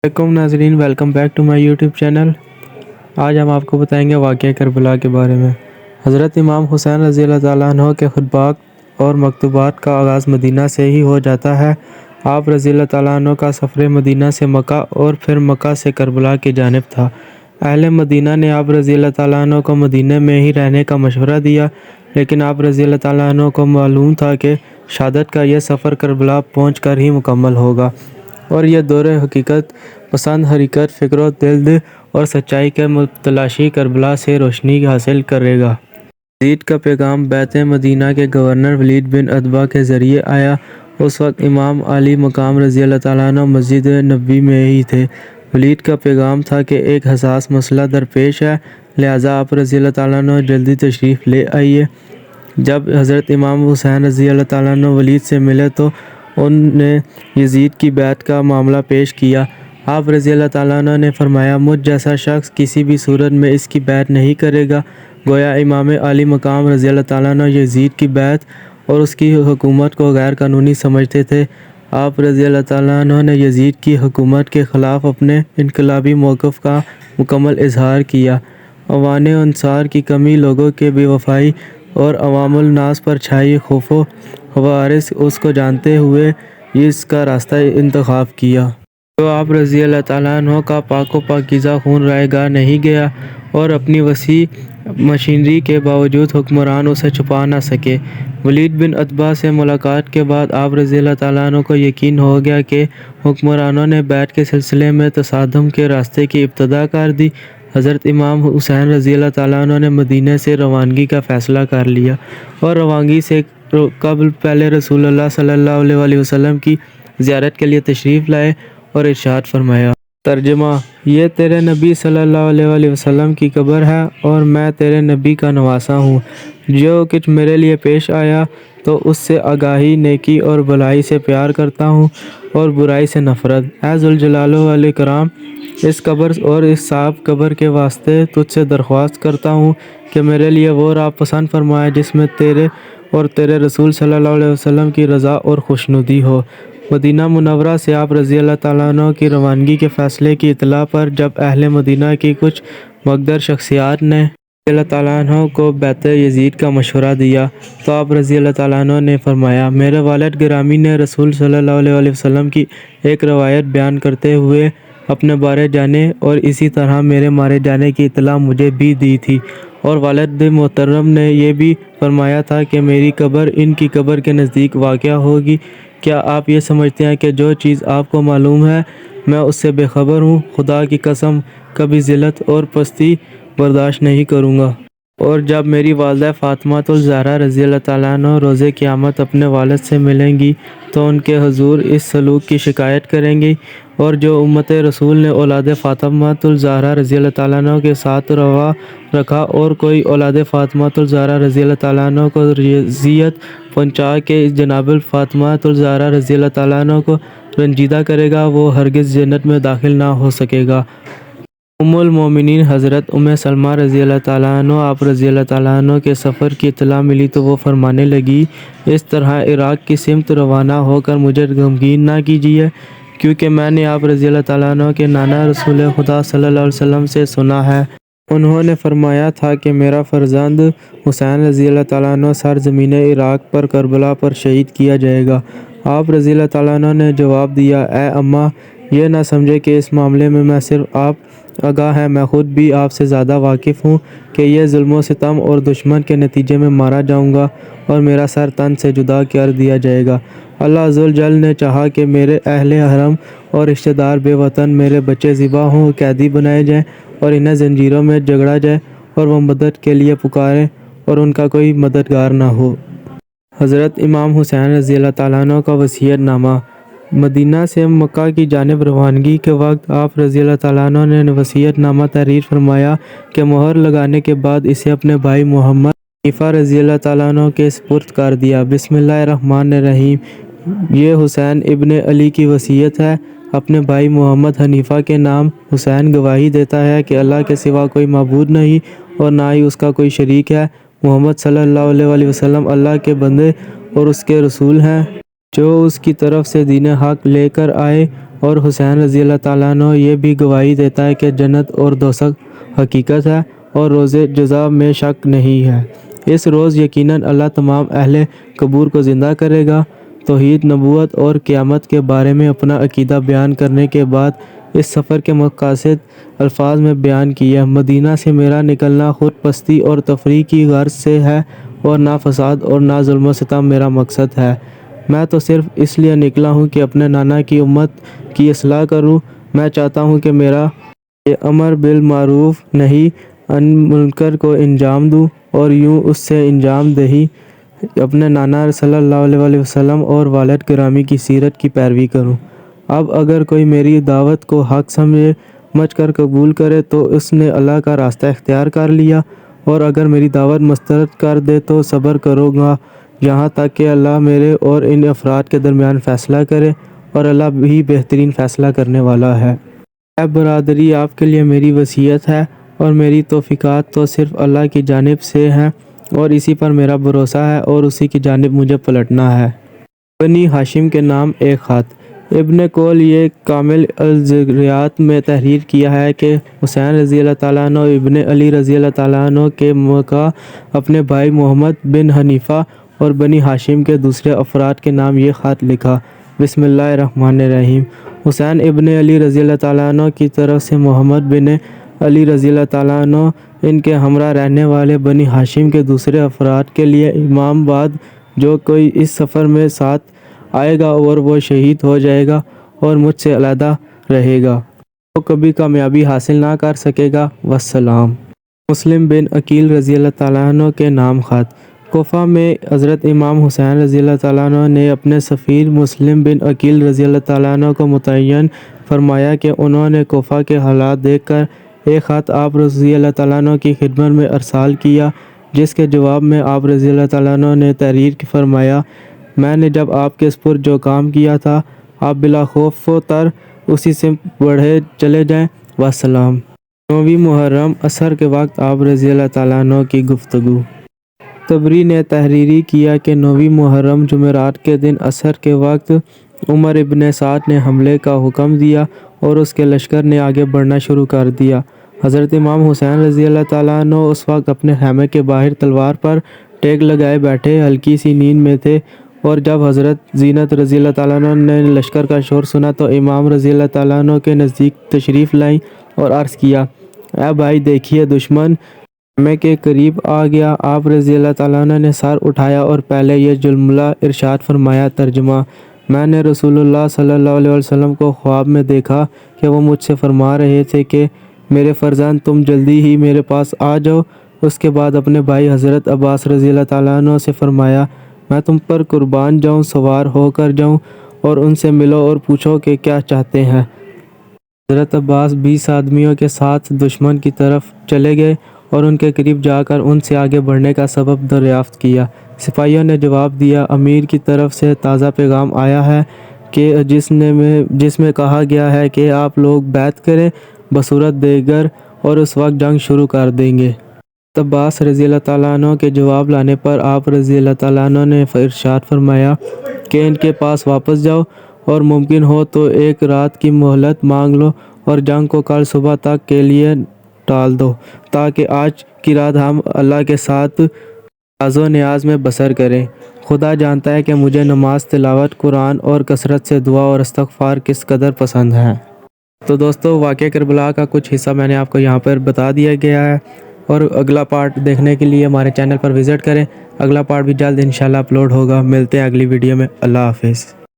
وعلیکم ناظرین، welcome back to my YouTube channel. آج ہم آپ کو بتائیں گے واقعہ کربلا کے بارے میں۔ حضرت امام حسین رضی اللہ تعالیٰ عنہ کے خطبات اور مکتوبات کا آغاز مدینہ سے ہی ہو جاتا ہے۔ آپ رضی اللہ تعالیٰ عنہ کا سفر مدینہ سے مکہ اور پھر مکہ سے کربلا کی جانب تھا۔ اہل مدینہ نے آپ رضی اللہ تعالیٰ عنہ کو مدینہ میں ہی رہنے کا مشورہ دیا، لیکن آپ رضی اللہ تعالیٰ عنہ کو معلوم تھا کہ شہادت کا یہ سفر کربلا پہنچ کر ہی مکمل ہوگا اور یہ دور حقیقت پسند حقیقت فکر و دل اور سچائی کے متلاشی کربلا سے روشنی حاصل کرے گا۔ یزید کا پیغام بیت مدینہ کے گورنر ولید بن عتبہ کے ذریعے آیا۔ اس وقت امام علی مقام رضی اللہ تعالیٰ عنہ مسجد نبوی میں ہی تھے۔ ولید کا پیغام تھا کہ ایک حساس مسئلہ درپیش ہے، لہٰذا آپ رضی اللہ تعالیٰ عنہ جلدی تشریف لے آئیے۔ جب حضرت امام حسین رضی اللہ تعالیٰ عنہ ولید سے ملے تو ان نے یزید کی بیعت کا معاملہ پیش کیا۔ آپ رضی اللہ تعالیٰ عنہ نے فرمایا، مجھ جیسا شخص کسی بھی صورت میں اس کی بیعت نہیں کرے گا۔ گویا امام علی مقام رضی اللہ تعالیٰ عنہ یزید کی بیعت اور اس کی حکومت کو غیر قانونی سمجھتے تھے۔ آپ رضی اللہ تعالیٰ عنہ نے یزید کی حکومت کے خلاف اپنے انقلابی موقف کا مکمل اظہار کیا۔ اوان انصار کی کمی، لوگوں کی بے وفائی اور عوام الناس پر چھائی خوف و ہراس اس کو جانتے ہوئے اس کا راستہ انتخاب کیا۔ جو آپ رضی اللہ تعالیٰ عنہ کا پاک و پاکیزہ خون رائے گاہ نہیں گیا اور اپنی وسیع مشینری کے باوجود حکمران اسے چھپا نہ سکے۔ ولید بن عتبہ سے ملاقات کے بعد آپ رضی اللہ تعالیٰ عنہ کو یقین ہو گیا کہ حکمرانوں نے بیعت کے سلسلے میں تصادم کے راستے کی ابتدا کر دی۔ حضرت امام حسین رضی اللہ تعالیٰ عنہ نے مدینہ سے روانگی کا فیصلہ کر لیا اور روانگی سے قبل پہلے رسول اللہ صلی اللہ علیہ وسلم کی زیارت کے لیے تشریف لائے اور ارشاد فرمایا۔ ترجمہ: یہ تیرے نبی صلی اللہ علیہ وسلم کی قبر ہے اور میں تیرے نبی کا نواسہ ہوں۔ جو کچھ میرے لیے پیش آیا تو اس سے آگاہی، نیکی اور بھلائی سے پیار کرتا ہوں اور برائی سے نفرت۔ اے ذوالجلال والاکرام، اس قبر اور اس صاحب قبر کے واسطے تجھ سے درخواست کرتا ہوں کہ میرے لیے وہ راہ پسند فرمائے جس میں تیرے اور تیرے رسول صلی اللہ علیہ وسلم کی رضا اور خوشنودی ہو۔ مدینہ منورہ سے آپ رضی اللہ تعالیٰ عنہ کی روانگی کے فیصلے کی اطلاع پر جب اہل مدینہ کی کچھ مقدر شخصیات نے رضی اللہ تعالیٰ عنہ کو بیعت یزید کا مشورہ دیا تو آپ رضی اللہ تعالیٰ عنہ نے فرمایا، میرے والد گرامی نے رسول صلی اللہ علیہ وسلم کی ایک روایت بیان کرتے ہوئے اپنے بارے جانے اور اسی طرح میرے مارے جانے کی اطلاع مجھے بھی دی تھی، اور والد محترم نے یہ بھی فرمایا تھا کہ میری قبر ان کی قبر کے نزدیک واقع ہوگی۔ کیا آپ یہ سمجھتے ہیں کہ جو چیز آپ کو معلوم ہے میں اس سے بے خبر ہوں؟ خدا کی قسم کبھی ذلت اور پستی برداشت نہیں کروں گا۔ اور جب میری والدہ فاطمہ الزہرا رضی اللہ تعالیٰ عنہ روز قیامت اپنے والد سے ملیں گی تو ان کے حضور اس سلوک کی شکایت کریں گی، اور جو امت رسول نے اولاد فاطمہ الزہرا رضی اللہ تعالیٰ عنہ کے ساتھ روا رکھا اور کوئی اولاد فاطمہ الزہرا رضی اللہ تعالیٰ عنہ کو اذیت پہنچا کے جناب فاطمہ الزہرا رضی اللہ تعالیٰ عنہ کو رنجیدہ کرے گا، وہ ہرگز جنت میں داخل نہ ہو سکے گا۔ ام المومنین حضرت ام سلمہ رضی اللہ تعالیٰ عنہ آپ رضی اللہ تعالیٰ عنہ کے سفر کی اطلاع ملی تو وہ فرمانے لگی، اس طرح عراق کی سمت روانہ ہو کر مجھے غمگین نہ کیجیے، کیونکہ میں نے آپ رضی اللہ تعالیٰ عنہ کے نانا رسول خدا صلی اللہ علیہ وسلم سے سنا ہے، انہوں نے فرمایا تھا کہ میرا فرزند حسین رضی اللہ تعالیٰ عنہ سرزمین عراق پر کربلا پر شہید کیا جائے گا۔ آپ رضی اللہ تعالیٰ عنہ نے جواب دیا، اے اماں، یہ نہ سمجھے کہ اس معاملے میں صرف آپ آگاہ ہیں، میں خود بھی آپ سے زیادہ واقف ہوں کہ یہ ظلم و ستم اور دشمن کے نتیجے میں مارا جاؤں گا اور میرا سر تن سے جدا کر دیا جائے گا۔ اللہ عزوجل نے چاہا کہ میرے اہل حرم اور رشتہ دار بے وطن، میرے بچے ذبح ہوں، قیدی بنائے جائیں اور انہیں زنجیروں میں جکڑا جائے اور وہ مدد کے لیے پکاریں اور ان کا کوئی مددگار نہ ہو۔ حضرت امام حسین رضی اللہ تعالیٰ عنہ کا وصیت نامہ۔ مدینہ سے مکہ کی جانب روانگی کے وقت آپ رضی اللہ تعالیٰ عنہ نے وصیت نامہ تحریر فرمایا کہ مہر لگانے کے بعد اسے اپنے بھائی محمد حنیفہ رضی اللہ تعالیٰ عنہ کے سپرد کر دیا۔ بسم اللہ الرحمن الرحیم۔ یہ حسین ابن علی کی وصیت ہے۔ اپنے بھائی محمد حنیفہ کے نام حسین گواہی دیتا ہے کہ اللہ کے سوا کوئی معبود نہیں اور نہ ہی اس کا کوئی شریک ہے۔ محمد صلی اللہ علیہ وسلم اللہ کے بندے اور اس کے رسول ہیں، جو اس کی طرف سے دین حق لے کر آئے اور حسین رضی اللہ تعالیٰ عنہ یہ بھی گواہی دیتا ہے کہ جنت اور دوزخ حقیقت ہے اور روز جزا میں شک نہیں ہے۔ اس روز یقیناً اللہ تمام اہل قبور کو زندہ کرے گا۔ توحید، نبوت اور قیامت کے بارے میں اپنا عقیدہ بیان کرنے کے بعد اس سفر کے مقاصد الفاظ میں بیان کیا۔ مدینہ سے میرا نکلنا خود پستی اور تفریح کی غرض سے ہے اور نہ فساد اور نہ ظلم و ستم میرا مقصد ہے۔ میں تو صرف اس لیے نکلا ہوں کہ اپنے نانا کی امت کی اصلاح کروں۔ میں چاہتا ہوں کہ میرا یہ امر بالمعروف نہی عن منکر کو انجام دوں اور یوں اس سے انجام دہی اپنے نانا صلی اللہ علیہ وسلم اور والد گرامی کی سیرت کی پیروی کروں۔ اب اگر کوئی میری دعوت کو حق سمجھ کر قبول کرے تو اس نے اللہ کا راستہ اختیار کر لیا، اور اگر میری دعوت مسترد کر دے تو صبر کروں گا یہاں تک کہ اللہ میرے اور ان افراد کے درمیان فیصلہ کرے، اور اللہ بھی بہترین فیصلہ کرنے والا ہے۔ اے برادری، آپ کے لیے میری وصیت ہے اور میری توفیقات تو صرف اللہ کی جانب سے ہیں اور اسی پر میرا بھروسہ ہے اور اسی کی جانب مجھے پلٹنا ہے۔ بنی ہاشم کے نام ایک خط۔ ابن کول یہ کامل الذریات میں تحریر کیا ہے کہ حسین رضی اللہ تعالیٰ عنہ ابن علی رضی اللہ تعالیٰ عنہ کے موقع اپنے بھائی محمد بن حنیفہ اور بنی ہاشم کے دوسرے افراد کے نام یہ خط لکھا۔ بسم اللہ الرحمن الرحیم۔ حسین ابن علی رضی اللہ تعالیٰ عنہ کی طرف سے محمد بن علی رضی اللہ تعالیٰ عنہ ان کے ہمراہ رہنے والے بنی ہاشم کے دوسرے افراد کے لیے امام بعد جو کوئی اس سفر میں ساتھ آئے گا اور وہ شہید ہو جائے گا اور مجھ سے علیحدہ رہے گا، وہ کبھی کامیابی حاصل نہ کر سکے گا، والسلام۔ مسلم بن عقیل رضی اللہ تعالیٰ عنہ کے نام خط۔ کوفہ میں حضرت امام حسین رضی اللہ تعالیٰ عنہ نے اپنے سفیر مسلم بن عقیل رضی اللہ تعالیٰ عنہ کو متعین فرمایا کہ انہوں نے کوفہ کے حالات دیکھ کر ایک خط آپ رضی اللہ تعالیٰ عنہ کی خدمت میں ارسال کیا، جس کے جواب میں آپ رضی اللہ تعالیٰ عنہ نے تحریر فرمایا، میں نے جب آپ کے سپرد جو کام کیا تھا، آپ بلا خوف و تر اسی سے بڑھے چلے جائیں، والسلام۔ 9 محرم عصر کے وقت آپ رضی اللہ تعالیٰ عنہ کی گفتگو۔ طبری نے تحریری کیا کہ 9 محرم جمعرات کے دن عصر کے وقت عمر ابن سعد نے حملے کا حکم دیا اور اس کے لشکر نے آگے بڑھنا شروع کر دیا۔ حضرت امام حسین رضی اللہ تعالیٰ عنہ اس وقت اپنے خیمے کے باہر تلوار پر ٹیک لگائے بیٹھے ہلکی سی نیند میں تھے، اور جب حضرت زینت رضی اللہ تعالیٰ عنہ نے لشکر کا شور سنا تو امام رضی اللہ تعالیٰ عنہ کے نزدیک تشریف لائیں اور عرض کیا، اے بھائی دیکھیے دشمن خیمے کے قریب آ گیا۔ آپ رضی اللہ تعالیٰ عنہ نے سر اٹھایا اور پہلے یہ جملہ ارشاد فرمایا، ترجمہ، میں نے رسول اللہ صلی اللہ علیہ وسلم کو خواب میں دیکھا کہ وہ مجھ سے فرما رہے تھے کہ میرے فرزند تم جلدی ہی میرے پاس آ جاؤ۔ اس کے بعد اپنے بھائی حضرت عباس رضی اللہ تعالیٰ عنہ سے فرمایا، میں تم پر قربان جاؤں، سوار ہو کر جاؤں اور ان سے ملو اور پوچھو کہ کیا چاہتے ہیں۔ حضرت عباس 20 آدمیوں کے ساتھ دشمن کی طرف چلے گئے اور ان کے قریب جا کر ان سے آگے بڑھنے کا سبب دریافت کیا۔ سپاہیوں نے جواب دیا، امیر کی طرف سے تازہ پیغام آیا ہے کہ جس میں کہا گیا ہے کہ آپ لوگ بیعت کریں بصورت دیگر اور اس وقت جنگ شروع کر دیں گے۔ عباس رضی اللہ تعالیٰ عنہ کے جواب لانے پر آپ رضی اللہ تعالیٰ عنہ نے ارشاد فرمایا کہ ان کے پاس واپس جاؤ اور ممکن ہو تو ایک رات کی مہلت مانگ لو اور جنگ کو کل صبح تک کے لیے ٹال دو تاکہ آج کی رات ہم اللہ کے ساتھ راز و نیاز میں بسر کریں۔ خدا جانتا ہے کہ مجھے نماز، تلاوت قرآن اور کثرت سے دعا اور استغفار کس قدر پسند ہے۔ تو دوستو، واقعہ کربلا کا کچھ حصہ میں نے آپ کو یہاں پر بتا دیا گیا ہے، اور اگلا پارٹ دیکھنے کے لیے ہمارے چینل پر وزٹ کریں۔ اگلا پارٹ بھی جلد انشاءاللہ اپلوڈ ہوگا۔ ملتے ہیں اگلی ویڈیو میں۔ اللہ حافظ۔